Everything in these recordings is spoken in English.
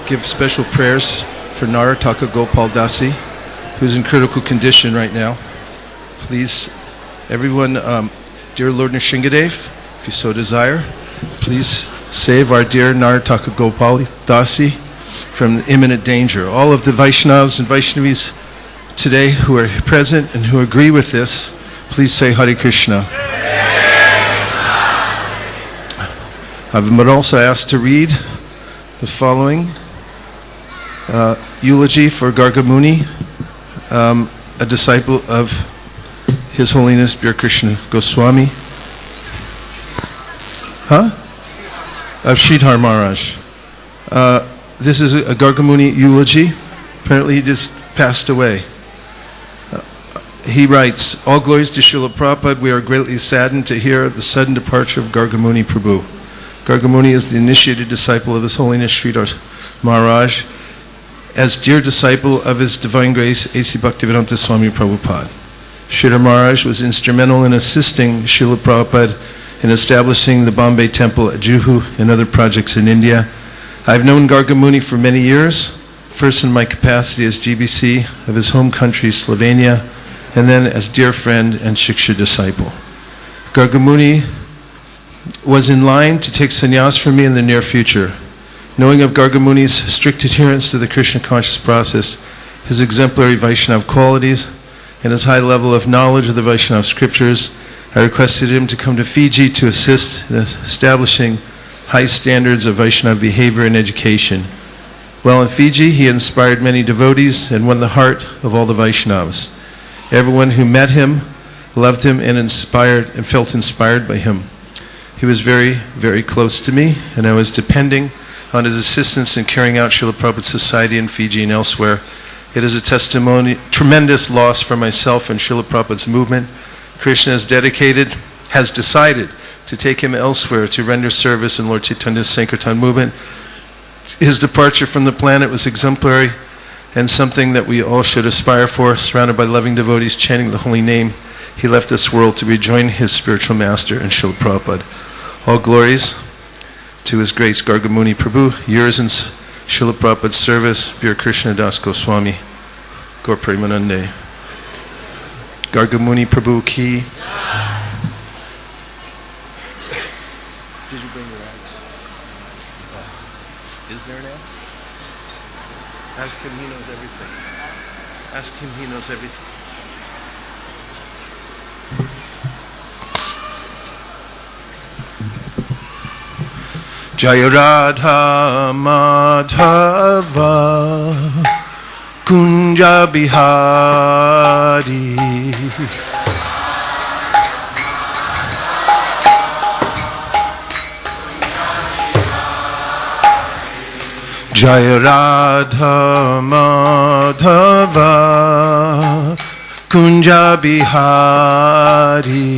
give special prayers for Narataka Gopal Dasi, who's in critical condition right now. Please, everyone, dear Lord Nrsingadev, if you so desire, please save our dear Narataka Gopal Dasi from imminent danger. All of the Vaishnavas and Vaishnavis today who are present and who agree with this, please say Hare Krishna. I've been also asked to read the following eulogy for Gargamuni, a disciple of His Holiness Bir Krishna Goswami, of Sridhar Maharaj. This is a Gargamuni eulogy. Apparently he just passed away. He writes, "All glories to Srila Prabhupada. We are greatly saddened to hear the sudden departure of Gargamuni Prabhu. Gargamuni is the initiated disciple of His Holiness Sridhar Maharaj, as dear disciple of His Divine Grace A.C. Bhaktivedanta Swami Prabhupada. Sridhar Maharaj was instrumental in assisting Srila Prabhupada in establishing the Bombay Temple at Juhu and other projects in India. I've known Gargamuni for many years, first in my capacity as GBC of his home country, Slovenia, and then as dear friend and Shiksha disciple. Gargamuni was in line to take sannyas from me in the near future. Knowing of Gargamuni's strict adherence to the Krishna conscious process, his exemplary Vaishnava qualities, and his high level of knowledge of the Vaishnava scriptures, I requested him to come to Fiji to assist in establishing high standards of Vaishnava behavior and education. While in Fiji, he inspired many devotees and won the heart of all the Vaishnavas. Everyone who met him loved him and felt inspired by him. He was very, very close to me, and I was depending on his assistance in carrying out Srila Prabhupada's society in Fiji and elsewhere. It is a tremendous loss for myself and Srila Prabhupada's movement. Krishna has decided to take him elsewhere to render service in Lord Chaitanya's Sankirtan movement. His departure from the planet was exemplary and something that we all should aspire for. Surrounded by loving devotees chanting the holy name, he left this world to rejoin his spiritual master and Srila Prabhupada. All glories to His Grace Gargamuni Prabhu, yours in Srila Prabhupada's service, Bir Krishna Das Goswami, Gaur Premanande. Gargamuni Prabhu ki. Did you bring your axe? Is there an axe? Ask him, he knows everything. Ask him, he knows everything. Jaya Radha Madhava Kunja Bihari Jaya Radha Madhava Kunja Bihari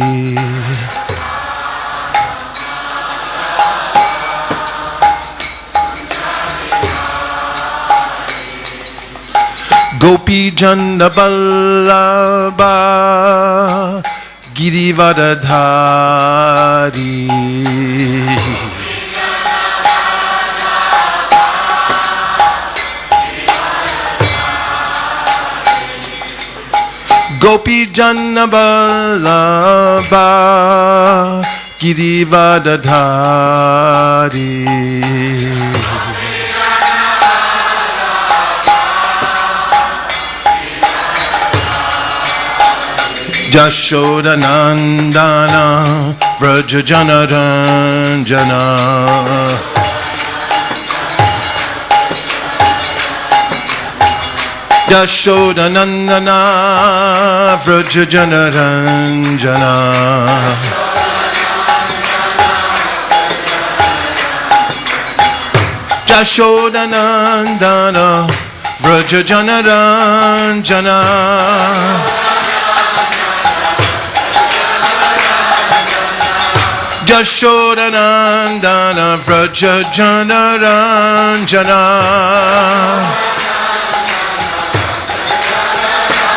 Gopi Jana Ballabha Girivadadhari Gopi Jana Ballabha Girivadadhari Jashoda Nandana Vraja Janaranjana Jashoda Nandana Vraja Janaranjana Jashoda Nandana Vraja Janaranjana Jashoda Nandana Vraja Janaranjana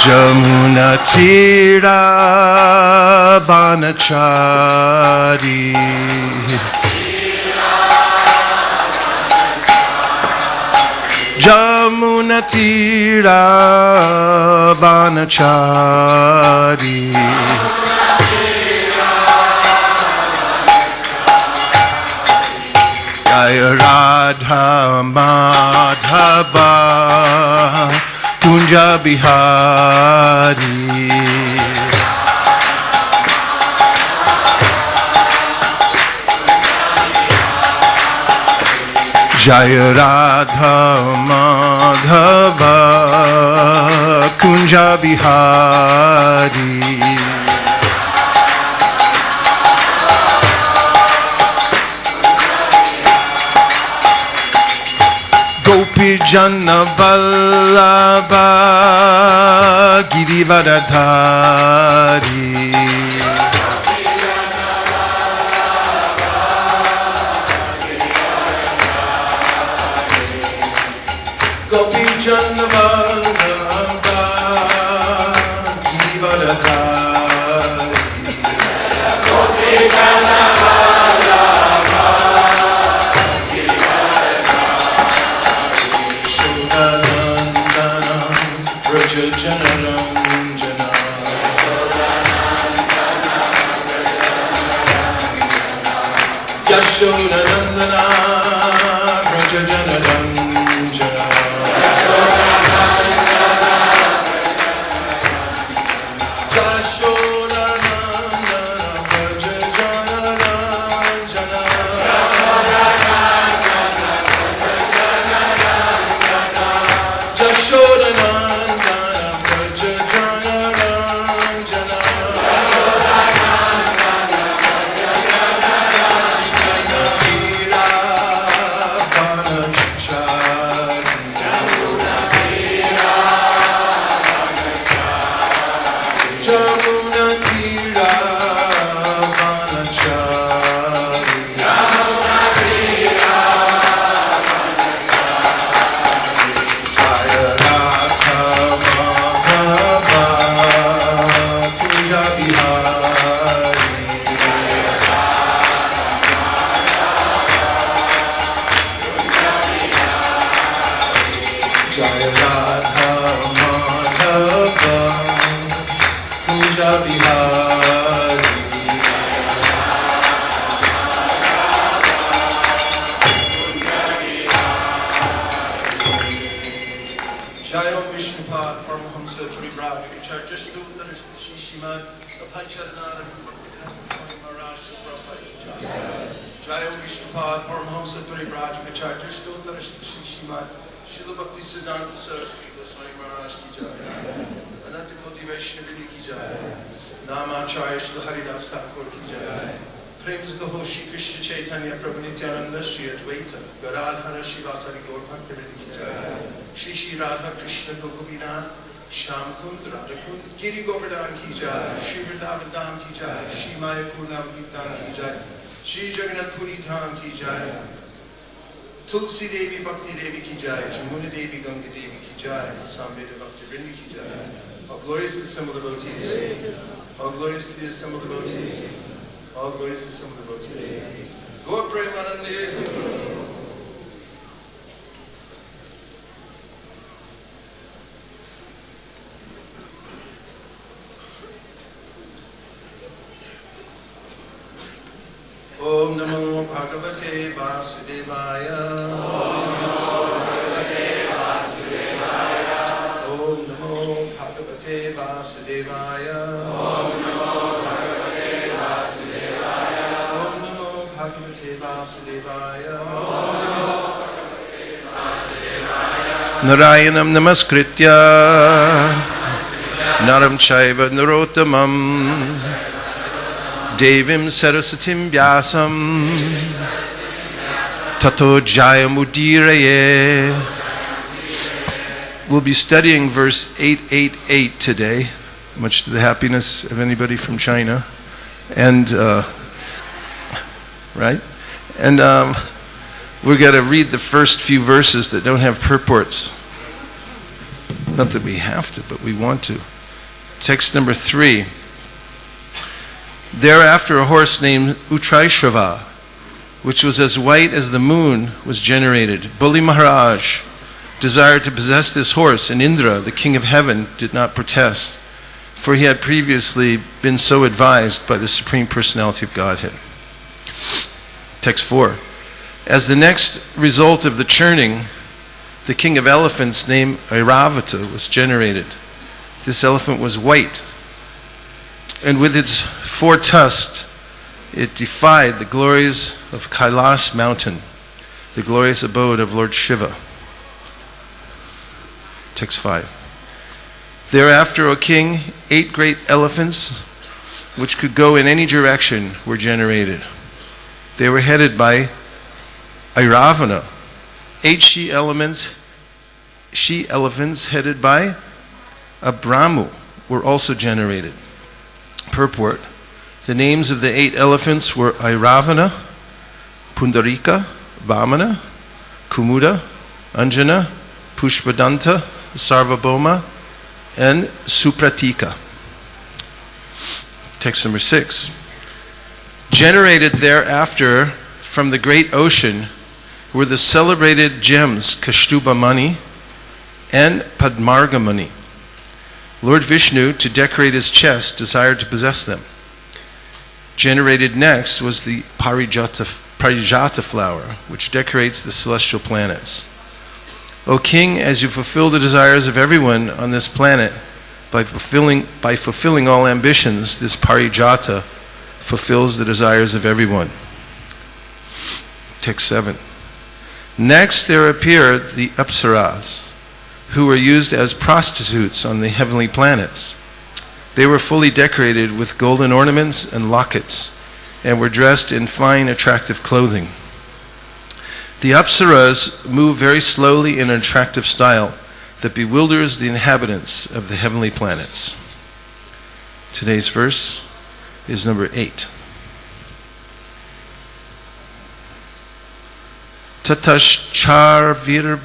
Jamuna Tira Banachari Jamunatira Banachari Jaya Radha Madhava Kunja Bihari Jaya Radha Madhava Kunja Bihari Gopi Jana Vallabha Girivardhari Gopi Jana Vallabha Girivardhari Gopi Jana Vallabha Shodanandana Braja Janaranjana Yashodanandana Braja Janaranjana Giri Govardhan ki jai, Shri Vrindavan Dham ki jai, Shri Mayapur Dham ki jai, Shri Jagannath Puri Dham ki jai, Tulsi Devi Bhakti Devi ki jai, Jamuna Devi Ganga Devi ki jai, Samveda Bhakti Vrinda ki jai. All glories to the assembled devotees. All glories to the assembled devotees. All glories to the assembled devotees. Gaur Premanande. Om Namo Bhagavate Vasudevaya. Om Namo Bhagavate Vasudevaya. Om Namo Bhagavate Vasudevaya. Om Namo Bhagavate Vasudevaya. Om Namo Bhagavate Vasudevaya. Narayanam Namaskritya Naram Chaiva Narottamam Devim Sarasatim Vyasam Tato Jayamudiraye. We'll be studying verse 888 today, much to the happiness of anybody from China. And, right? And we're going to read the first few verses that don't have purports. Not that we have to, but we want to. Text number 3. Thereafter a horse named Utraishrava, which was as white as the moon, was generated. Bali Maharaj, desired to possess this horse, and Indra, the king of heaven, did not protest, for he had previously been so advised by the Supreme Personality of Godhead. Text 4. As the next result of the churning, the king of elephants named Airavata was generated. This elephant was white, and with its 4 tusks, it defied the glories of Kailas mountain, the glorious abode of Lord Shiva. Text 5. Thereafter, O king, 8 great elephants, which could go in any direction, were generated. They were headed by Airavana. 8 she-elephants headed by Abramu were also generated. Purport. The names of the 8 elephants were Airavana, Pundarika, Vamana, Kumuda, Anjana, Pushpadanta, Sarvabhauma, and Supratika. Text number 6. Generated thereafter from the great ocean were the celebrated gems Kashtubamani and Padmargamani. Lord Vishnu, to decorate his chest, desired to possess them. Generated next was the Parijata flower, which decorates the celestial planets. O king, as you fulfill the desires of everyone on this planet, by fulfilling all ambitions, this Parijata fulfills the desires of everyone. Text 7. Next there appeared the Apsaras, who were used as prostitutes on the heavenly planets. They were fully decorated with golden ornaments and lockets, and were dressed in fine, attractive clothing. The Apsaras move very slowly in an attractive style that bewilders the inhabitants of the heavenly planets. Today's verse is number 8. Tataschar vir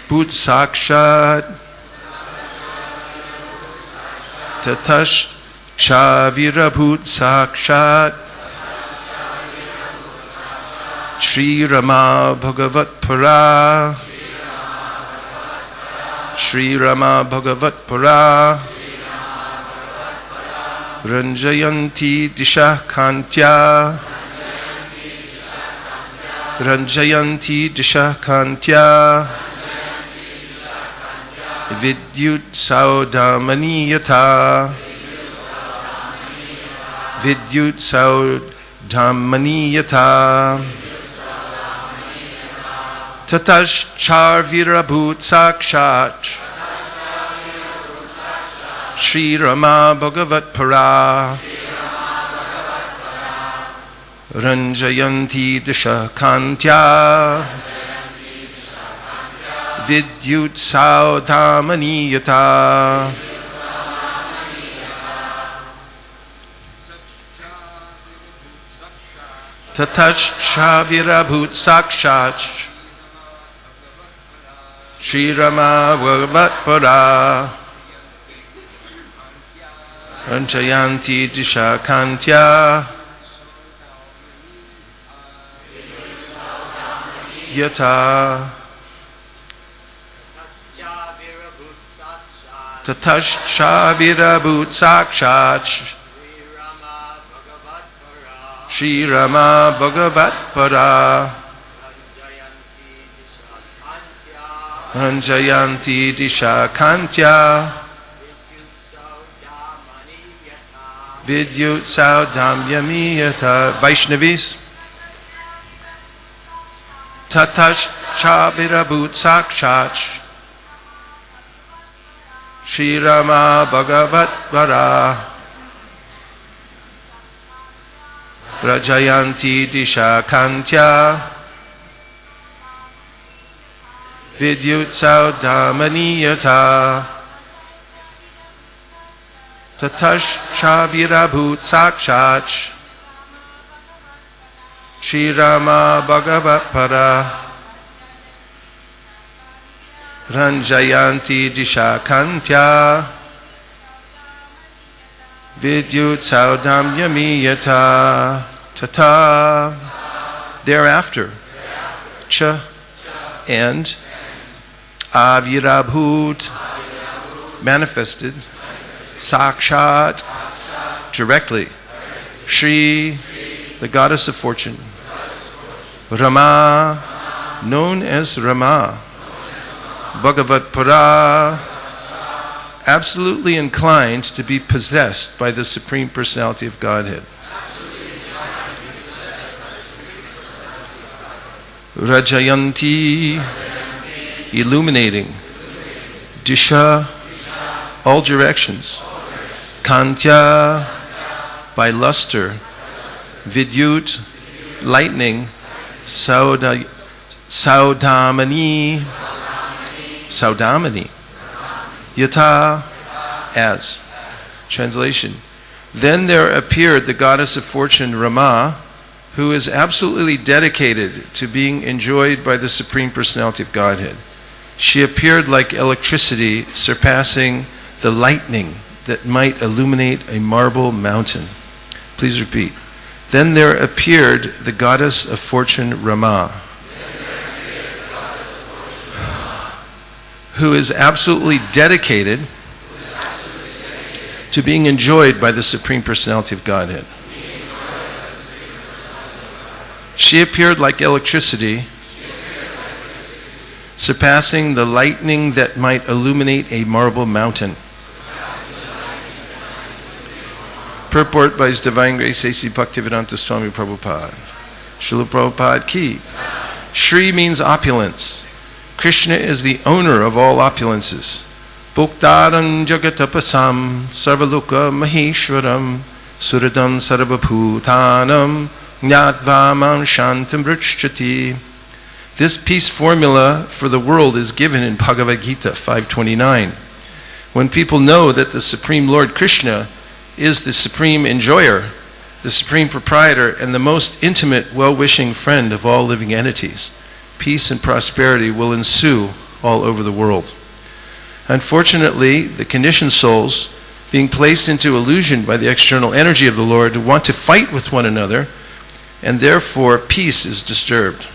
bhut sakshat Tataschar vira bhut sakshat Shri Rama Bhagavat Para Shri Rama Bhagavat Para Ranjayanti Disha Kantya Ranjayanti Disha Kantya Vidyut Saudamaniyata Vidyut Saudamaniyata Tataschar virabhut sakshat Shri Rama Bhagavat Para Ranjayanti Disha Kantya Vidyut Saudamaniyata Tataschar virabhut sakshat Shri Rama Bhagavat Para Ranjayanti Disha Kantya Yata Tataschar virabhut sakshat Shri Rama Bhagavat Para Ranjayanti Disha Kantya Vidyut Saudamyamiyata. Vaishnavis. Tataschar virabhut sakshat Shri Rama Bhagavat Para Rajayanti Disha Kantya Vidyut Saudamaniyata Tataschar virabhut sakshat Shri Rama Bhagavat Para Ranjayanti Disha Kantya Vidyut Saudamyamiyata. Tata. Thereafter, Cha and Avirabhut, manifested, Sakshat, directly, Shri, the goddess of fortune, Rama, known as Rama, Bhagavat Para, absolutely inclined to be possessed by the Supreme Personality of Godhead. Rajayanti, illuminating, Disha, all directions, Kantya, by luster, Vidyut, lightning, Saudamani, Yata, as. Translation. Then there appeared the goddess of fortune, Rama, who is absolutely dedicated to being enjoyed by the Supreme Personality of Godhead. She appeared like electricity, surpassing the lightning that might illuminate a marble mountain. Please repeat. Then there appeared the goddess of fortune, Rama, who is absolutely dedicated to being enjoyed by the Supreme Personality of Godhead. She appeared like electricity, surpassing the lightning that might illuminate a marble mountain. Purport by His Divine Grace A.C. Bhaktivedanta Swami Prabhupada. Srila Prabhupada ki. Shri means opulence. Krishna is the owner of all opulences. Bhuktaram jagatapasam sarvaluka maheshwaram suradam sarvabhutanam Nyatvaman shantam vrichyati. This peace formula for the world is given in Bhagavad Gita 5:29. When people know that the Supreme Lord Krishna is the supreme enjoyer, the supreme proprietor, and the most intimate, well-wishing friend of all living entities, peace and prosperity will ensue all over the world. Unfortunately, the conditioned souls, being placed into illusion by the external energy of the Lord, want to fight with one another, and therefore peace is disturbed.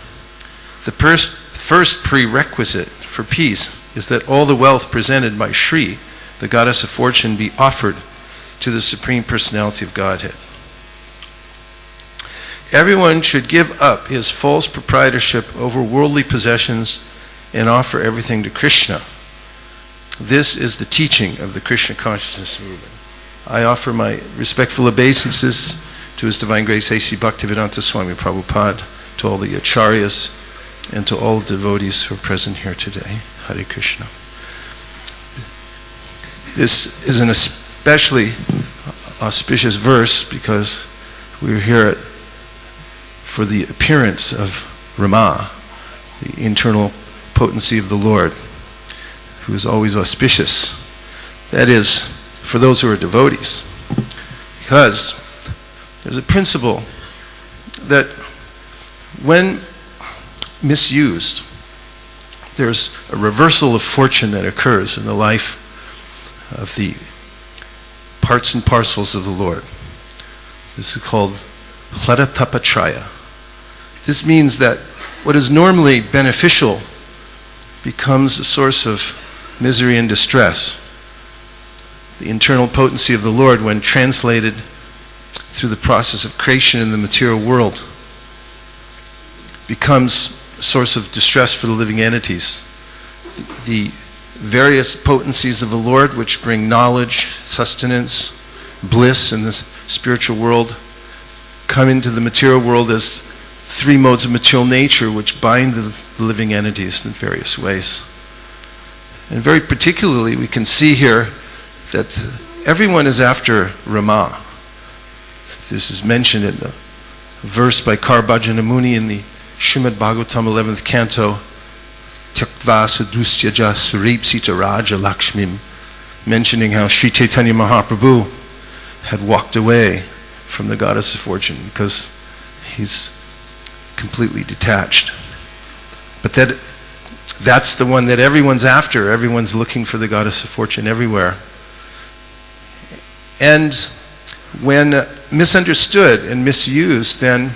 The first prerequisite for peace is that all the wealth presented by Shri, the goddess of fortune, be offered to the Supreme Personality of Godhead. Everyone should give up his false proprietorship over worldly possessions and offer everything to Krishna. This is the teaching of the Krishna consciousness movement. I offer my respectful obeisances to His Divine Grace A.C. Bhaktivedanta Swami Prabhupada, to all the acharyas, and to all devotees who are present here today. Hare Krishna. This is an especially auspicious verse because we're here for the appearance of Rama, the internal potency of the Lord, who is always auspicious. That is, for those who are devotees. Because there's a principle that when misused, there's a reversal of fortune that occurs in the life of the parts and parcels of the Lord. This is called Hladatapatraya. This means that what is normally beneficial becomes a source of misery and distress. The internal potency of the Lord, when translated through the process of creation in the material world, becomes a source of distress for the living entities. The various potencies of the Lord, which bring knowledge, sustenance, bliss in the spiritual world, come into the material world as three modes of material nature which bind the living entities in various ways. And very particularly, we can see here that everyone is after Rama. This is mentioned in the verse by Karbhajana Muni in the Srimad Bhagavatam 11th canto, Tyaktva Sadustyaja Suripsita Raja Lakshmim, mentioning how Sri Chaitanya Mahaprabhu had walked away from the goddess of fortune because he's completely detached. But that's the one that everyone's after. Everyone's looking for the goddess of fortune everywhere. And when misunderstood and misused, then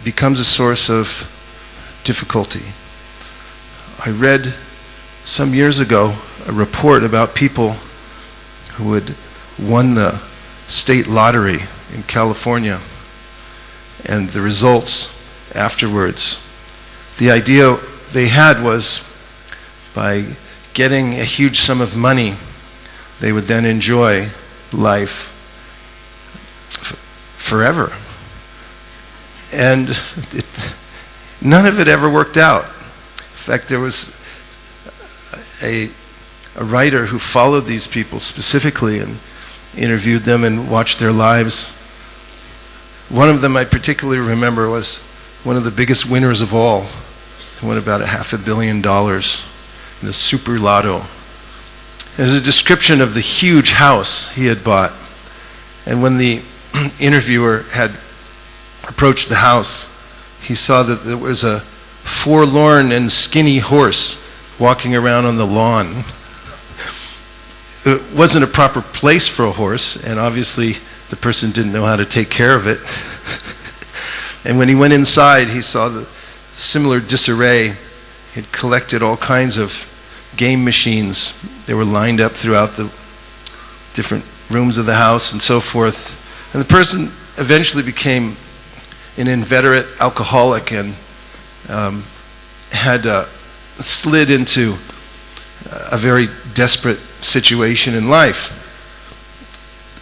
becomes a source of difficulty. I read some years ago a report about people who had won the state lottery in California and the results afterwards. The idea they had was by getting a huge sum of money, they would then enjoy life forever. And none of it ever worked out. In fact, there was a writer who followed these people specifically and interviewed them and watched their lives. One of them I particularly remember was one of the biggest winners of all. He won about $500 million in the super lotto. There's a description of the huge house he had bought. And when the interviewer had approached the house, he saw that there was a forlorn and skinny horse walking around on the lawn. It wasn't a proper place for a horse, and obviously the person didn't know how to take care of it. And when he went inside, he saw the similar disarray. He had collected all kinds of game machines. They were lined up throughout the different rooms of the house and so forth. And the person eventually became an inveterate alcoholic and had slid into a very desperate situation in life.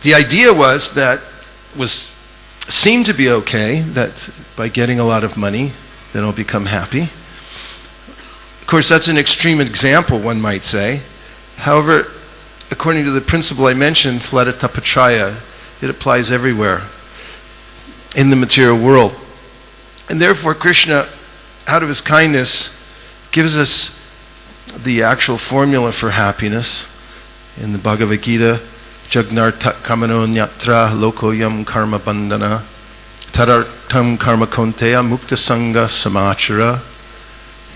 The idea was that seemed to be okay, that by getting a lot of money, then I'll become happy. Of course, that's an extreme example, one might say. However, according to the principle I mentioned, Laditapachaya, it applies everywhere in the material world. And therefore, Krishna, out of his kindness, gives us the actual formula for happiness in the Bhagavad Gita. Jagnarta kamano nyatra lokoyam karma bandhana tarartam karma konteya mukta sangha samachara.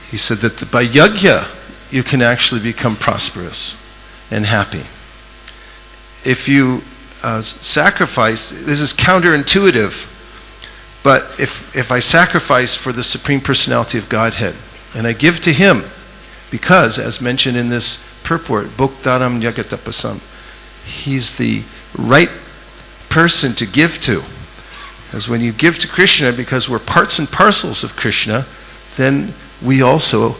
He said that by yajna you can actually become prosperous and happy. If you sacrifice, this is counterintuitive, but if I sacrifice for the Supreme Personality of Godhead and I give to Him, because as mentioned in this purport, Bhoktaram Jagatapasam, He's the right person to give to. Because when you give to Krishna, because we're parts and parcels of Krishna, then we also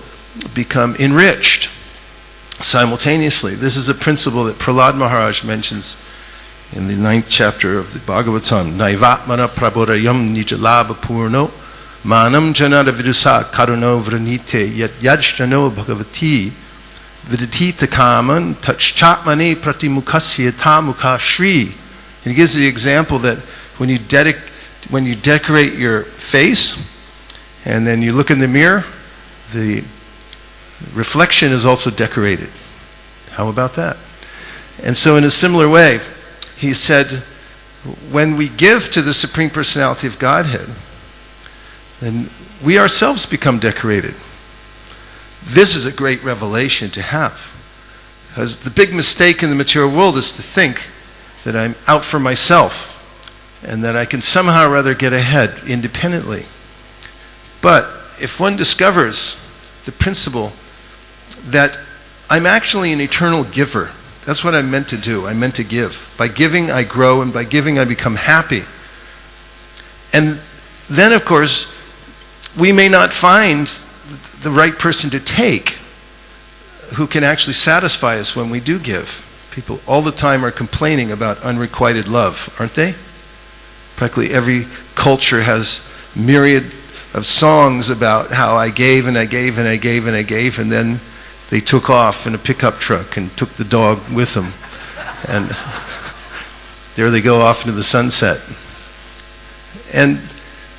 become enriched simultaneously. This is a principle that Prahlad Maharaj mentions in the 9th chapter of the Bhagavatam. Naivatmana prabodayam nijalabha purno manam janada vidusa karuno vranite yajjano bhagavati viditita kaman tachchatmane pratimukasya tamukha shri. And he gives the example that when you decorate your face and then you look in the mirror, the reflection is also decorated. How about that? And so in a similar way, he said, when we give to the Supreme Personality of Godhead, then we ourselves become decorated. This is a great revelation to have. Because the big mistake in the material world is to think that I'm out for myself and that I can somehow or other get ahead independently. But if one discovers the principle that I'm actually an eternal giver, that's what I'm meant to do. I'm meant to give. By giving, I grow, and by giving, I become happy. And then, of course, we may not find the right person to take who can actually satisfy us when we do give. People all the time are complaining about unrequited love, aren't they? Practically every culture has myriad of songs about how I gave and I gave and I gave and I gave, and then they took off in a pickup truck and took the dog with them. And there they go off into the sunset. And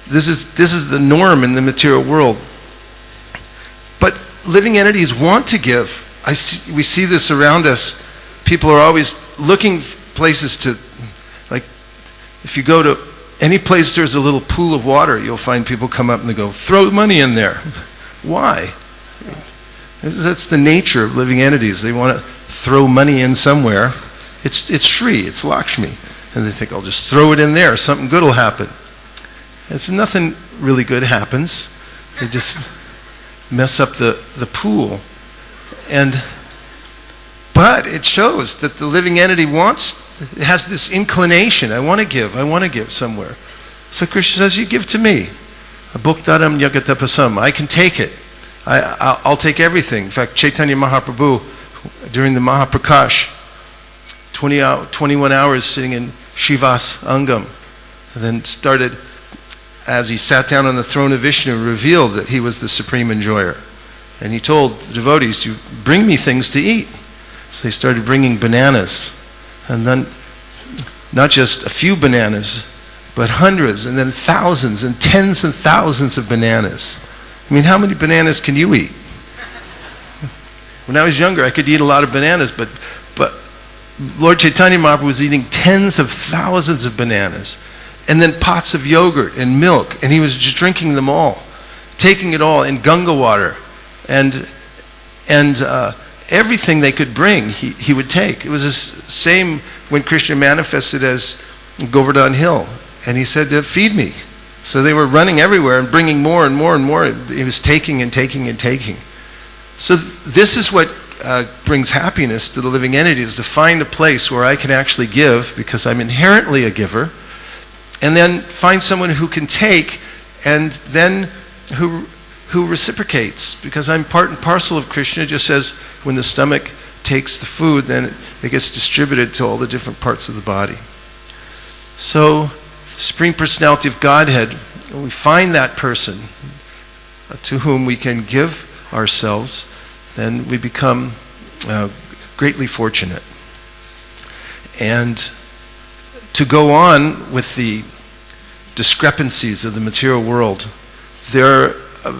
this is the norm in the material world. But living entities want to give. We see this around us. People are always looking places to, like, if you go to any place there's a little pool of water, you'll find people come up and they go, throw money in there. Why? That's the nature of living entities. They want to throw money in somewhere. It's Shri, it's Lakshmi. And they think, I'll just throw it in there, something good will happen. And so nothing really good happens. mess up the pool. But it shows that the living entity has this inclination. I want to give somewhere. So Krishna says, you give to me. Bhuktaram yagatapasam. I can take it. I'll take everything. In fact, Chaitanya Mahaprabhu, during the Mahaprakash, 21 hours sitting in Shiva's Angam, and then started, as he sat down on the throne of Vishnu, revealed that he was the supreme enjoyer. And he told the devotees, you bring me things to eat. So they started bringing bananas. And then not just a few bananas, but hundreds, and then thousands, and tens and thousands of bananas. I mean, how many bananas can you eat? When I was younger, I could eat a lot of bananas, but Lord Chaitanya Mahaprabhu was eating tens of thousands of bananas, and then pots of yogurt and milk, and he was just drinking them all, taking it all in Ganga water, and everything they could bring, he would take. It was the same when Krishna manifested as Govardhan Hill, and he said, feed me. So they were running everywhere and bringing more and more and more. He was taking and taking and taking. So this is what brings happiness to the living entity, is to find a place where I can actually give, because I'm inherently a giver, and then find someone who can take, and then who reciprocates, because I'm part and parcel of Krishna, just as when the stomach takes the food, then it gets distributed to all the different parts of the body. So, Supreme Personality of Godhead, when we find that person to whom we can give ourselves, then we become greatly fortunate. And to go on with the discrepancies of the material world, there are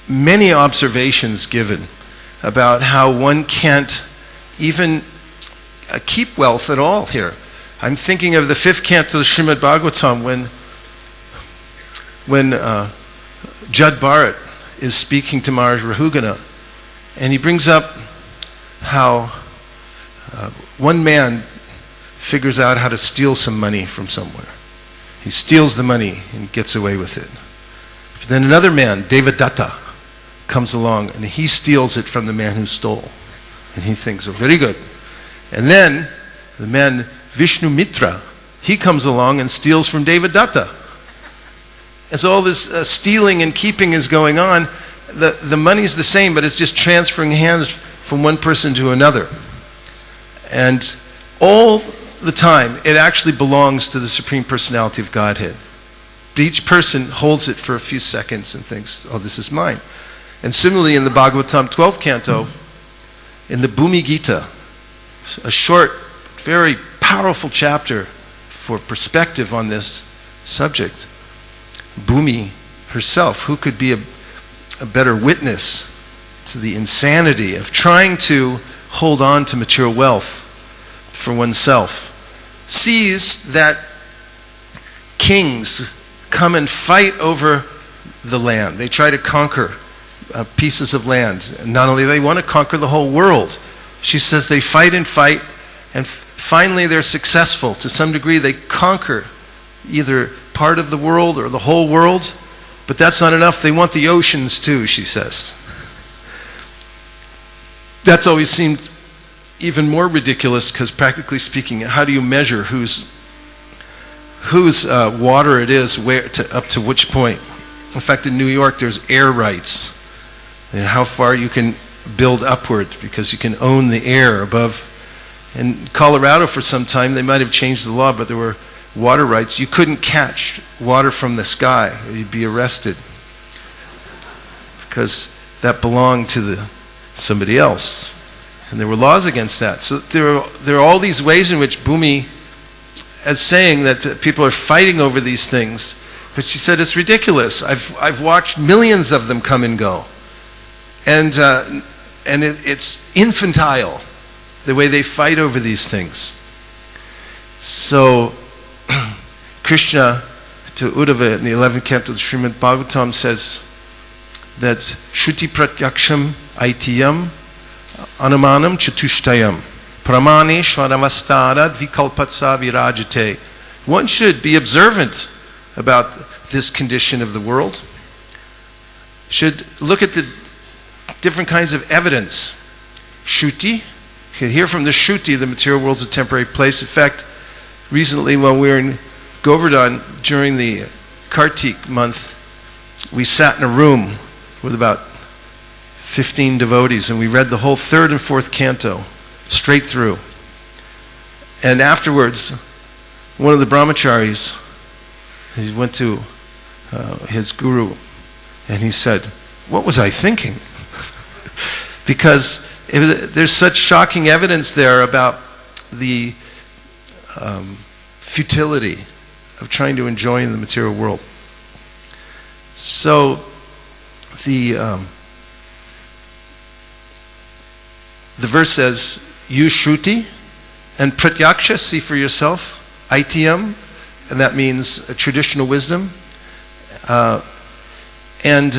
many observations given about how one can't even keep wealth at all here. I'm thinking of the 5th canto of Srimad Bhagavatam when Jad Bharat is speaking to Maharaj Rahugana, and he brings up how one man figures out how to steal some money from somewhere. He steals the money and gets away with it. But then another man, Devadatta, comes along and he steals it from the man who stole. And he thinks, oh, very good. And then the man Vishnu Mitra, he comes along and steals from Devadatta. And so all this stealing and keeping is going on. The money's the same, but it's just transferring hands from one person to another. And all the time, it actually belongs to the Supreme Personality of Godhead. Each person holds it for a few seconds and thinks, oh, this is mine. And similarly, in the Bhagavatam 12th canto, in the Bhumi Gita, a short, very powerful chapter for perspective on this subject, Bhumi herself, who could be a better witness to the insanity of trying to hold on to material wealth for oneself, sees that kings come and fight over the land. They try to conquer pieces of land. And not only do they want to conquer the whole world, she says they fight and fight, and finally they're successful. To some degree they conquer either part of the world or the whole world, but that's not enough. They want the oceans too, she says. That's always seemed even more ridiculous, because practically speaking, how do you measure whose water it is, up to which point? In fact, in New York, there's air rights, and how far you can build upward, because you can own the air above. In Colorado, for some time, they might have changed the law, but there were water rights. You couldn't catch water from the sky, or you'd be arrested, because that belonged to somebody else. And there were laws against that. So there are all these ways in which Bhumi is saying that people are fighting over these things. But she said, it's ridiculous. I've watched millions of them come and go. And it's infantile, the way they fight over these things. So Krishna to Uddhava in the 11th canto of Srimad Bhagavatam says that Shruti Pratyaksham Aitiyam Anumanam Chatushtayam Pramane Shvanavastara Vikalpatsa Virajate. One should be observant about this condition of the world. should look at the different kinds of evidence. Shruti, you can hear from the Shruti, the material world's a temporary place. In fact, recently when we were in Govardhan during the Kartik month, we sat in a room with about 15 devotees and we read the whole third and fourth canto straight through. And afterwards, one of the brahmacharis, he went to his guru and he said, "What was I thinking?" Because there's such shocking evidence there about the futility of trying to enjoy in the material world. So the verse says, use Shruti and Pratyaksha, see for yourself, Aitiyam, and that means traditional wisdom. And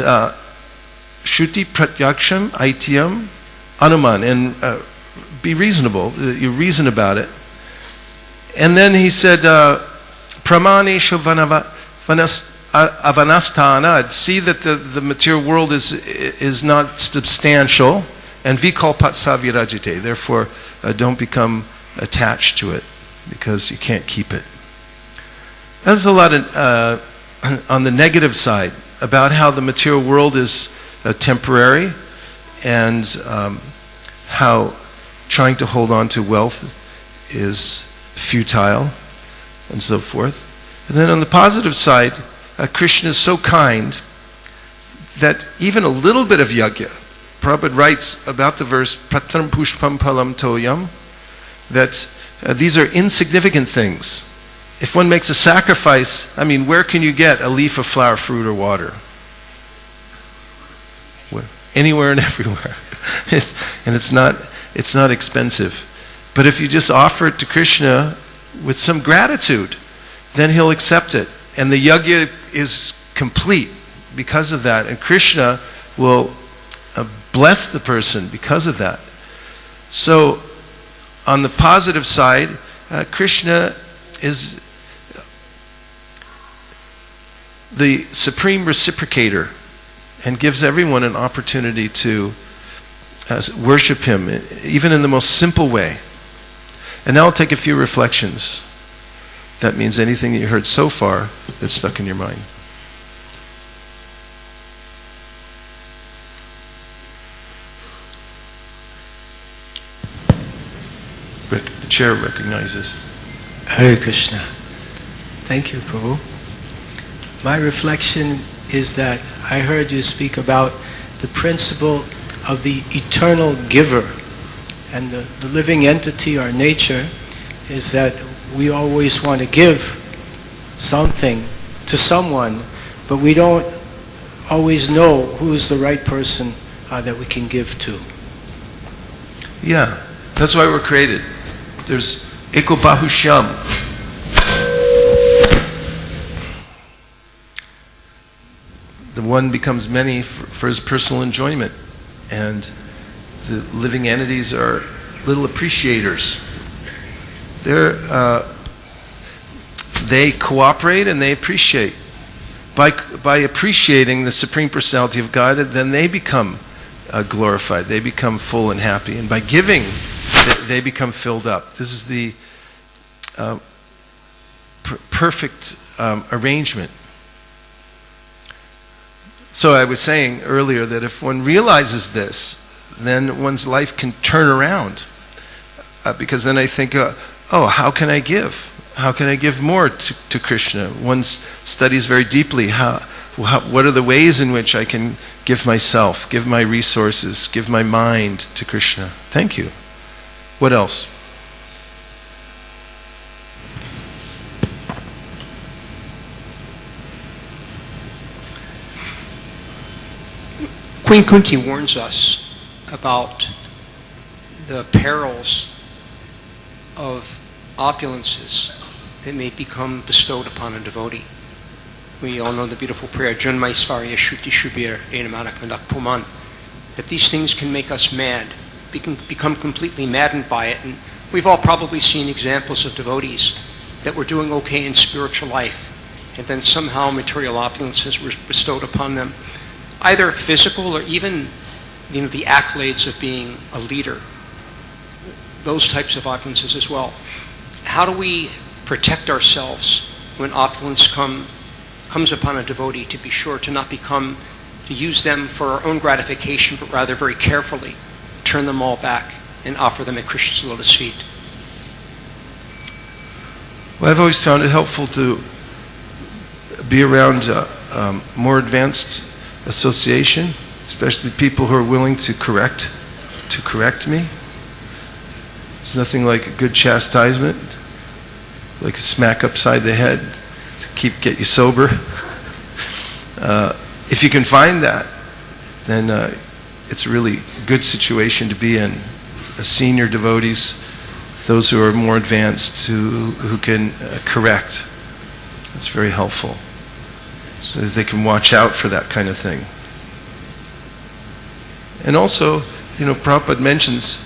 Shruti, Pratyaksham, Aitiyam, Anuman, and be reasonable, you reason about it. And then he said, Pramaneshu avanastana, see that the material world is not substantial, and vikalpat savirajite, therefore don't become attached to it, because you can't keep it. There's a lot on the negative side about how the material world is temporary, and how trying to hold on to wealth is futile, and so forth. And then on the positive side, Krishna is so kind that even a little bit of yajna, Prabhupada writes about the verse, Pratram pushpam palam toyam, that these are insignificant things. If one makes a sacrifice, I mean, where can you get a leaf of flower, fruit, or water? Where? Anywhere and everywhere. And it's not expensive. But if you just offer it to Krishna with some gratitude, then he'll accept it. And the yajna is complete because of that. And Krishna will bless the person because of that. So, on the positive side, Krishna is the supreme reciprocator and gives everyone an opportunity to worship him, even in the most simple way. And now I'll take a few reflections. That means anything that you heard so far that's stuck in your mind. The chair recognizes. Hare Krishna. Thank you, Prabhu. My reflection is that I heard you speak about the principle of the eternal giver. And the living entity, our nature, is that we always want to give something to someone, but we don't always know who's the right person that we can give to. Yeah, that's why we're created. There's Eko Bahushyam. The one becomes many for his personal enjoyment. And the living entities are little appreciators. They cooperate and they appreciate. By appreciating the Supreme Personality of God, then they become glorified. They become full and happy. And by giving, they become filled up. This is the perfect arrangement. So I was saying earlier that if one realizes this, then one's life can turn around. Because then I think, how can I give? How can I give more to Krishna? One studies very deeply what are the ways in which I can give myself, give my resources, give my mind to Krishna. Thank you. What else? Queen Kunti warns us about the perils of opulences that may become bestowed upon a devotee. We all know the beautiful prayer, Janmaisvarya Shuti Shubir Enamanakandak Puman, that these things can make us mad, become completely maddened by it. And we've all probably seen examples of devotees that were doing okay in spiritual life, and then somehow material opulences were bestowed upon them. either physical or even, the accolades of being a leader, those types of opulences as well. How do we protect ourselves when opulence comes upon a devotee, to be sure to not to use them for our own gratification, but rather very carefully turn them all back and offer them at Krishna's lotus feet? Well, I've always found it helpful to be around more advanced association, especially people who are willing to correct me. There's nothing like a good chastisement, like a smack upside the head to get you sober. If you can find that, then it's a really good situation to be in. Senior devotees, those who are more advanced, who can correct. It's very helpful. So that they can watch out for that kind of thing. And also, Prabhupada mentions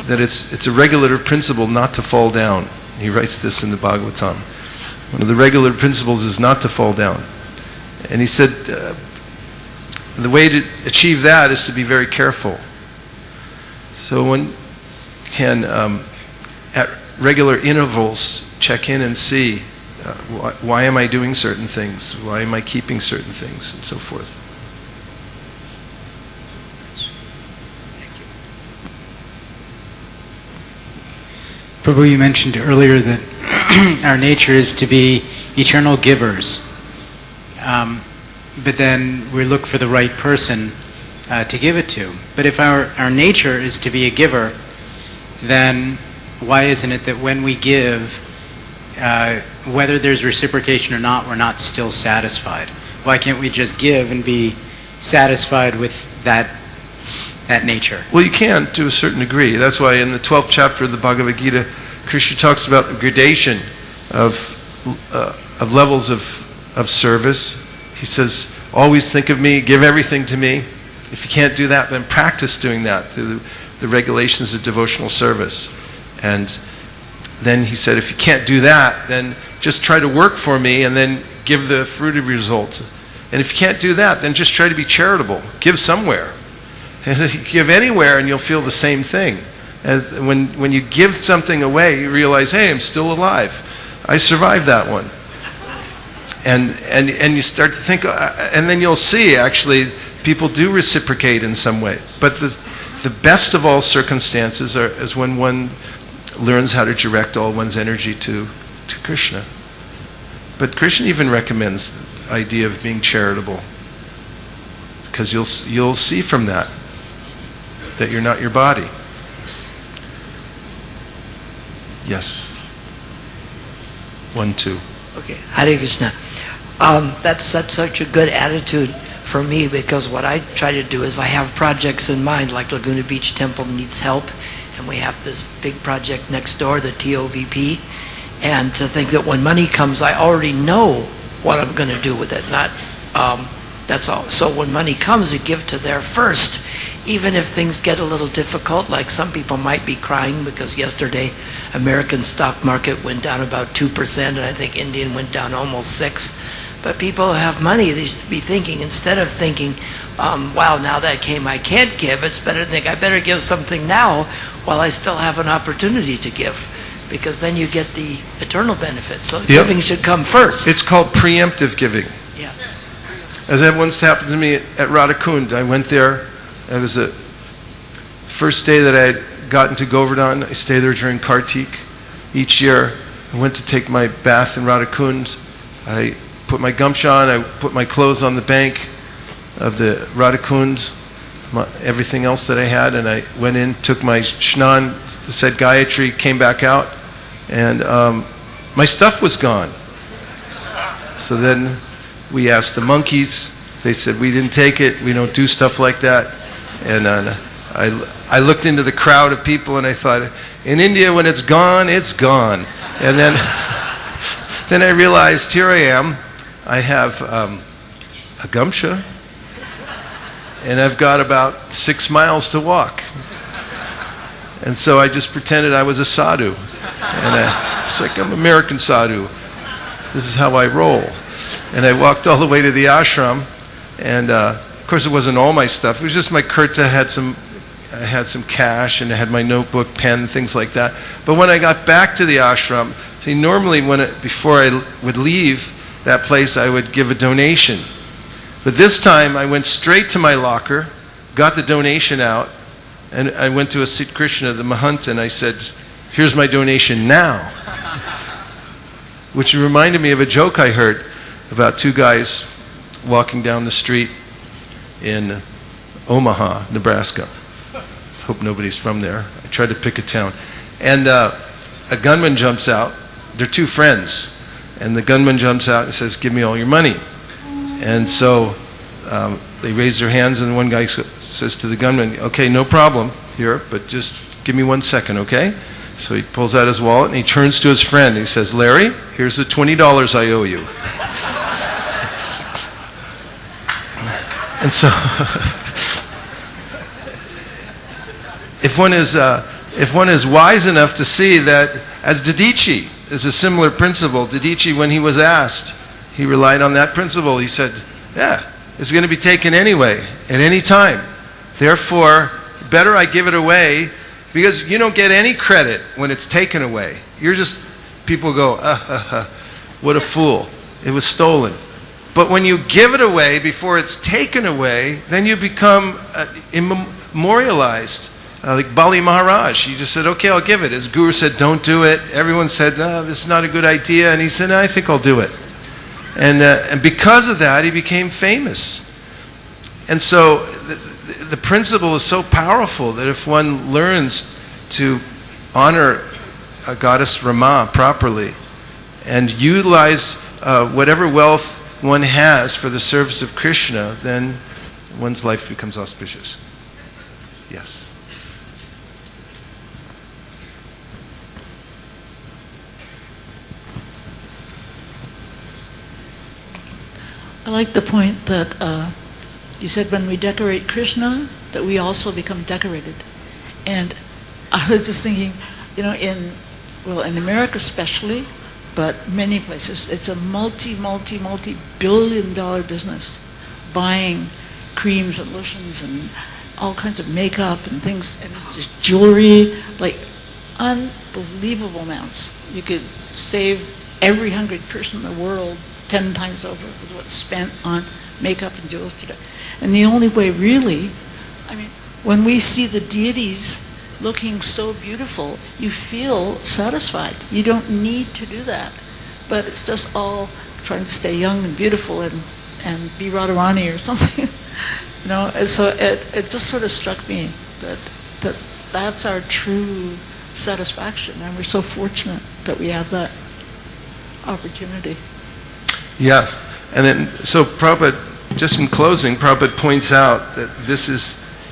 that it's a regular principle not to fall down. He writes this in the Bhagavatam. One of the regular principles is not to fall down. And he said the way to achieve that is to be very careful. So one can, at regular intervals, check in and see why am I doing certain things? Why am I keeping certain things? And so forth. Prabhu, you mentioned earlier that our nature is to be eternal givers. But then we look for the right person to give it to. But if our nature is to be a giver, then why isn't it that when we give, whether there's reciprocation or not, we're not still satisfied? Why can't we just give and be satisfied with that nature? Well, you can to a certain degree. That's why in the 12th chapter of the Bhagavad Gita, Krishna talks about the gradation of levels of service. He says, always think of me, give everything to me. If you can't do that, then practice doing that through the regulations of devotional service. And then he said, if you can't do that, then just try to work for me and then give the fruitive result. And if you can't do that, then just try to be charitable. Give somewhere. And give anywhere and you'll feel the same thing. And when you give something away, you realize, hey, I'm still alive. I survived that one. And you start to think, and then you'll see, actually, people do reciprocate in some way. But the best of all circumstances is when one learns how to direct all one's energy to Krishna. But Krishna even recommends the idea of being charitable, because you'll see from that you're not your body. Yes. 1, 2. Okay, Hare Krishna. That's such a good attitude for me, because what I try to do is I have projects in mind, like Laguna Beach Temple needs help, and we have this big project next door, the TOVP, and to think that when money comes, I already know what I'm going to do with it. That's all. So when money comes, you give to there first, even if things get a little difficult, like some people might be crying because yesterday American stock market went down about 2%, and I think Indian went down almost 6%. But people who have money, they should be thinking, instead of thinking, wow, now that came, I can't give, it's better to think, I better give something now while I still have an opportunity to give, because then you get the eternal benefit. So giving should come first. It's called preemptive giving. Yes. As that once happened to me at Radhakund. I went there. It was the first day that I had gotten to Govardhan. I stayed there during Kartik. Each year, I went to take my bath in Radhakund. I put my gamcha on, I put my clothes on the bank of the Radhakund, everything else that I had, and I went in, took my shnan, said Gayatri, came back out, and my stuff was gone. So then we asked the monkeys. They said, we didn't take it, we don't do stuff like that. And I looked into the crowd of people and I thought, in India, when it's gone, it's gone. And then I realized, here I am, I have a gamcha, and I've got about 6 miles to walk. And so I just pretended I was a sadhu. And it's like, I'm American sadhu. This is how I roll. And I walked all the way to the ashram, and of course, it wasn't all my stuff. It was just my kurta I had some cash, and I had my notebook, pen, things like that. But when I got back to the ashram, see, normally before I would leave that place, I would give a donation. But this time, I went straight to my locker, got the donation out, and I went to a Sit Krishna, the Mahant, and I said, "Here's my donation now." Which reminded me of a joke I heard about two guys walking down the street in Omaha, Nebraska. Hope nobody's from there. I tried to pick a town. And a gunman jumps out. They're two friends. And the gunman jumps out and says, "Give me all your money." And so they raise their hands, and one guy says to the gunman, "Okay, no problem here, but just give me 1 second, okay?" So he pulls out his wallet, and he turns to his friend. He says, "Larry, here's the $20 I owe you." And so if one is wise enough to see that, as Didici is a similar principle. Didici, when he was asked, he relied on that principle. He said, "Yeah, it's going to be taken anyway, at any time. Therefore, better I give it away, because you don't get any credit when it's taken away. You're just, people go, what a fool. It was stolen." But when you give it away before it's taken away, then you become immemorialized. Like Bali Maharaj, he just said, "Okay, I'll give it." His guru said, "Don't do it." Everyone said, "No, this is not a good idea." And he said, "No, I think I'll do it." And because of that, he became famous. And so the principle is so powerful that if one learns to honor a goddess Rama properly and utilize whatever wealth one has for the service of Krishna, then one's life becomes auspicious. Yes. I like the point that you said when we decorate Krishna, that we also become decorated. And I was just thinking, in America especially, but many places, it's a multi-billion-dollar business, buying creams and lotions and all kinds of makeup and things, and just jewelry, like unbelievable amounts. You could save every hungry person in the world 10 times over with what's spent on makeup and jewels today. And the only way really, when we see the deities looking so beautiful, you feel satisfied. You don't need to do that. But it's just all trying to stay young and beautiful and be Radharani or something. And so it just sort of struck me that that's our true satisfaction, and we're so fortunate that we have that opportunity. Yes. And then, so Prabhupada, just in closing, Prabhupada points out that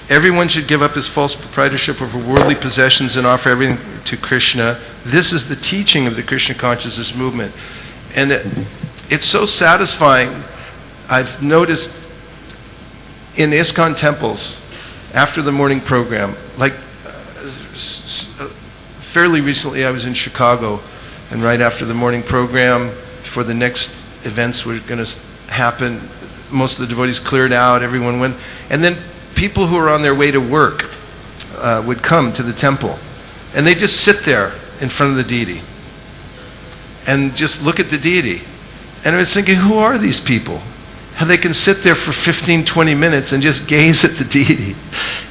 everyone should give up his false proprietorship over worldly possessions and offer everything to Krishna. This is the teaching of the Krishna consciousness movement. And it's so satisfying. I've noticed in ISKCON temples, after the morning program, like fairly recently I was in Chicago, and right after the morning program, before the next events were going to happen, most of the devotees cleared out, everyone went, and then people who were on their way to work would come to the temple, and they just sit there in front of the deity and just look at the deity. And I was thinking, who are these people? How they can sit there for 15, 20 minutes and just gaze at the deity.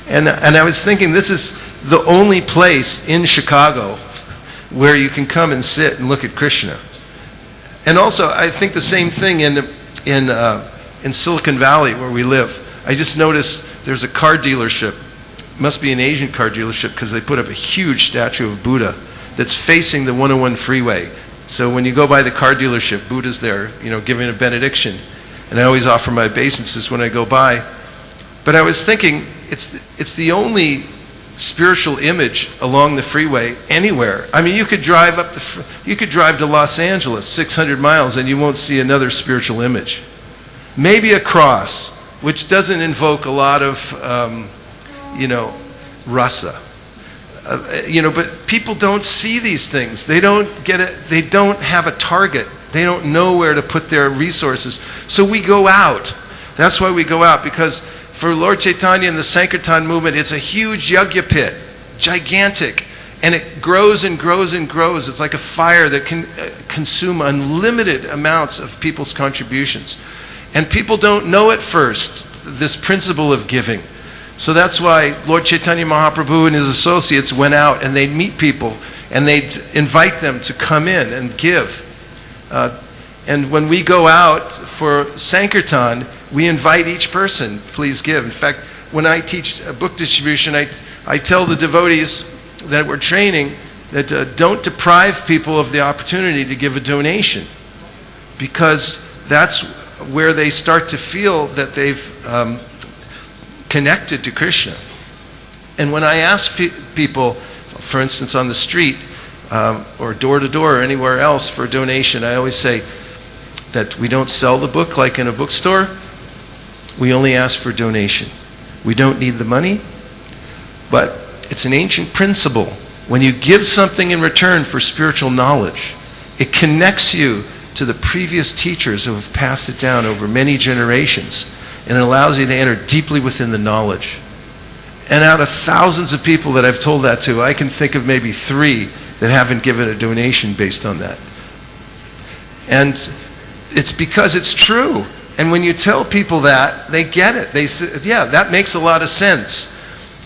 And I was thinking, this is the only place in Chicago where you can come and sit and look at Krishna. And also, I think the same thing in Silicon Valley where we live. I just noticed there's a car dealership. Must be an Asian car dealership, because they put up a huge statue of Buddha that's facing the 101 freeway. So when you go by the car dealership, Buddha's there, giving a benediction. And I always offer my obeisances when I go by. But I was thinking, it's the only spiritual image along the freeway anywhere. You could drive to Los Angeles 600 miles and you won't see another spiritual image. Maybe a cross, which doesn't invoke a lot of rasa. But people don't see these things. They don't get it. They don't have a target. They don't know where to put their resources. So we go out. That's why we go out, because For Lord Chaitanya and the Sankirtan movement, it's a huge yajna pit, gigantic. And it grows and grows and grows. It's like a fire that can consume unlimited amounts of people's contributions. And people don't know at first this principle of giving. So that's why Lord Chaitanya Mahaprabhu and his associates went out and they'd meet people and they'd invite them to come in and give. And when we go out for Sankirtan, we invite each person, please give. In fact, when I teach book distribution, I tell the devotees that we're training that don't deprive people of the opportunity to give a donation, because that's where they start to feel that they've connected to Krishna. And when I ask people, for instance on the street or door to door or anywhere else for a donation, I always say that we don't sell the book like in a bookstore. We only ask for donation. We don't need the money, but it's an ancient principle. When you give something in return for spiritual knowledge, it connects you to the previous teachers who have passed it down over many generations, and it allows you to enter deeply within the knowledge. And out of thousands of people that I've told that to, I can think of maybe 3 that haven't given a donation based on that. And it's because it's true. And when you tell people that, they get it. They say, yeah, that makes a lot of sense.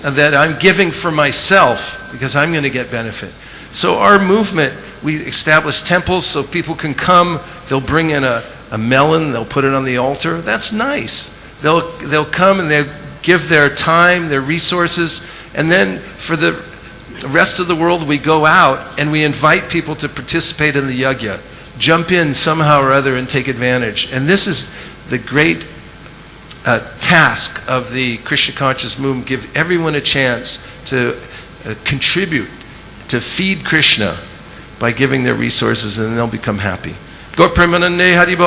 That I'm giving for myself because I'm going to get benefit. So our movement, we establish temples so people can come. They'll bring in a melon. They'll put it on the altar. That's nice. They'll come and they'll give their time, their resources. And then for the rest of the world, we go out and we invite people to participate in the yajna. Jump in somehow or other and take advantage. And this is the great task of the Krishna conscious movement. Give everyone a chance to contribute, to feed Krishna by giving their resources, and they'll become happy. Gaur Premanande Haribo.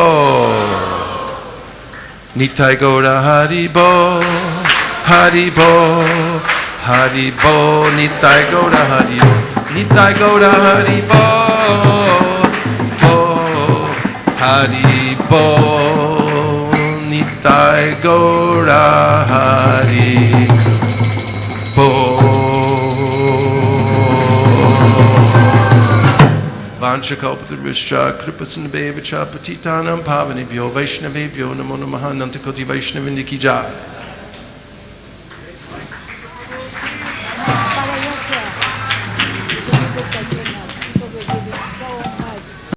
Nitai Gaura Haribo. Haribo. Haribo. Nitai Gaura Haribo. Nitai Gaura Haribo. Haribo. Nitai Gaura Haribo. Vanchakalpataruscha Kripasanabhavacha Patitanam Pavanebhyo Vaishnavebhyo Namo Namaha Nantakoti Vaishnavindiki Jai.